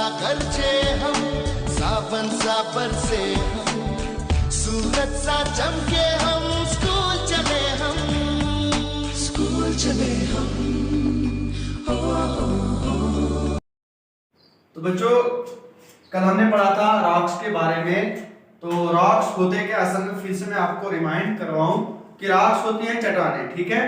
सागर छे हम सावन सा बरसे हम सूरज सा चमके हम स्कूल चले हम तो बच्चों कल हमने पढ़ा था रॉक्स के बारे में। तो रॉक्स होते क्या असल में, फिर से मैं आपको रिमाइंड करवाऊं कि रॉक्स होती हैं चट्टानें, ठीक है।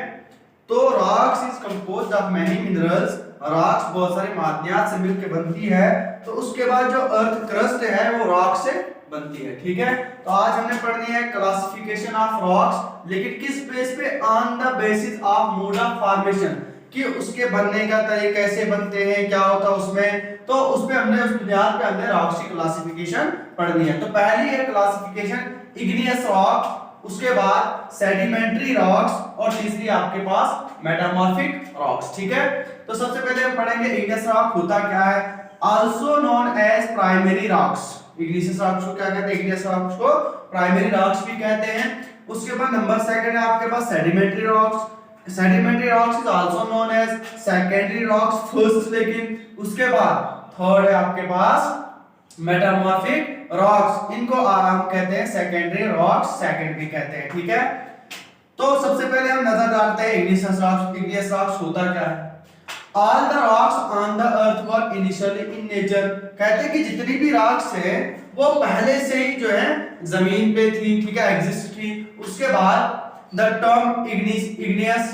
तो rocks is composed of many minerals. Rocks बहुत सारे मादनियात से मिलकर बनती है। तो उसके बाद जो अर्थ क्रस्ट है वो रॉक से बनती है, ठीक है। तो आज हमने पढ़नी है क्लासिफिकेशन ऑफ रॉक्स, लेकिन किस बेस पे? On the basis of mode of formation, कि उसके बनने का तरीका कैसे बनते हैं, क्या होता है उसमें। तो उसमें हमने उस बुनियाद पे हमने रॉक्स की क्लासिफिकेशन पढ़नी है। तो पहली है क्लासिफिकेशन इग्नियस रॉक, उसके बाद सेडिमेंट्री रॉक्स और तीसरी आपके पास मेटामॉर्फिक रॉक्स, ठीक है। तो सबसे पहले हम पढ़ेंगे इग्नियस रॉक होता क्या है, also known as primary rocks. Igneous rocks को क्या कहते हैं? इग्नियस रॉक्स को प्राइमरी रॉक्स भी कहते हैं। उसके बाद नंबर सेकंड है आपके पास sedimentary rocks. Sedimentary rocks is also known as secondary rocks first, लेकिन उसके बाद थर्ड है आपके पास मेटामॉर्फिक रॉक्स। इनको हम कहते हैं सेकेंडरी रॉक्स, सेकंड भी कहते हैं, ठीक है। तो सबसे पहले हम नजर डालते हैं इग्नियस रॉक्स। इग्नियस रॉक्स होता क्या है? All the rocks on the earth were initially in nature. कहते हैं कि जितनी भी रॉक्स है वो पहले से ही जो है जमीन पे थी, ठीक है, एग्जिस्ट थी। उसके बाद the term igneous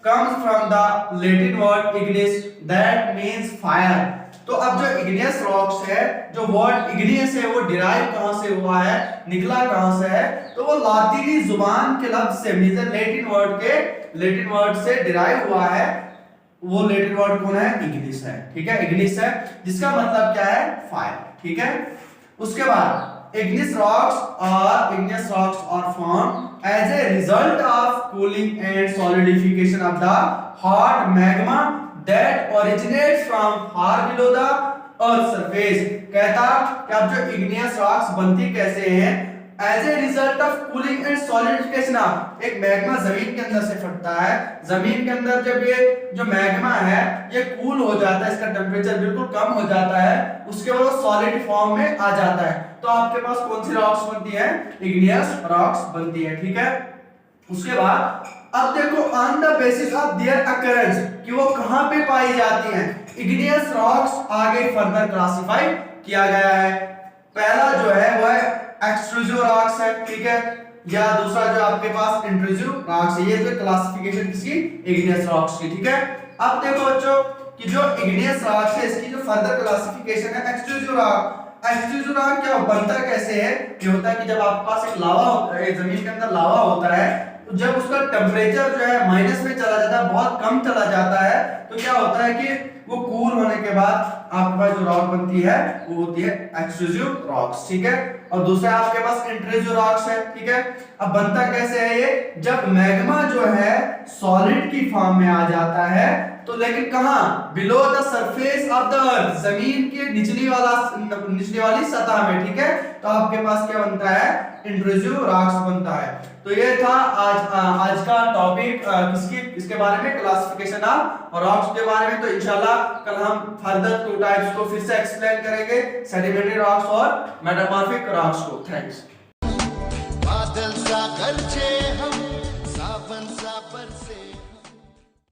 comes from the Latin word ignis that means fire। तो अब जो igneous rocks है, जो वर्ड igneous है वो डिराइव कहां से हुआ है, निकला कहां से है? तो वो लातीनी जुबान के लफ्ज से, मींस लैटिन वर्ड से डिराइव हुआ है। वो लैटिन वर्ड कौन है? ignis है, ठीक है। ignis है जिसका मतलब क्या है? फायर, ठीक है। उसके बाद igneous rocks are formed as a result of cooling and solidification of the hot magma that originates from far below the earth surface। कहता कि अब जो igneous rocks बनती कैसे हैं? As a result of cooling and solidification of, एक magma जमीन के अंदर से फटता है। जमीन के अंदर जब ये जो मैग्मा है ये कूल हो जाता है, इसका टेम्परेचर बिल्कुल कम हो जाता है, उसके बाद वो सॉलिड फॉर्म में आ जाता है। तो आपके पास कौन सी रॉक्स बनती है? इग्नियस रॉक्स बनती है, ठीक है। उसके बाद अब देखो on the basis of their occurrence, कि वो कहां पे पाई जाती हैं। इग्नियस रॉक्स आगे फर्दर क्लासिफाई किया गया है। पहला जो है वो है एक्सट्रूसिव रॉक्स है, ठीक है, या दूसरा जो आपके पास इंट्रूसिव रॉक्स है। ये जो क्लासिफिकेशन किसकी? इग्नियस रॉक्स की, ठीक है। अब देखो बच्चों कि जो इग्नियस रॉक्स है इसकी जो फर्दर क्लासिफिकेशन है एक्सट्रूसिव रॉक। एक्सट्रूसिव रॉक क्या बनता कैसे है? ये होता है कि जब आपके पास एक लावा होता है, जमीन के अंदर लावा होता है, तो जब उसका टेम्परेचर जो है माइनस में चला जाता है, बहुत कम चला जाता है, तो क्या होता है कि वो कूल होने के बाद आपके पास जो रॉक बनती है वो होती है एक्सट्रूसिव रॉक्स, ठीक है। और दूसरा आपके पास इंट्रूसिव रॉक्स है, ठीक है। अब बनता कैसे है ये? जब मैग्मा जो है सॉलिड की फॉर्म में आ जाता है, तो लेकिन कहां? Below the surface of the earth, जमीन के निचली वाली सतह में, ठीक है। तो आपके पास क्या बनता है? इंट्रूसिव रॉक्स बनता है। तो ये था आज का टॉपिक इसके बारे में, क्लासिफिकेशन ऑफ रॉक्स के बारे में। तो इंशाल्लाह कल हम फर्दर टू टाइप्स को फिर से एक्सप्लेन करेंगे, सेडिमेंट्री रॉक्स और मेटामॉर्फिक रॉक्स को। थैंक्स। बादल सा गरजे हम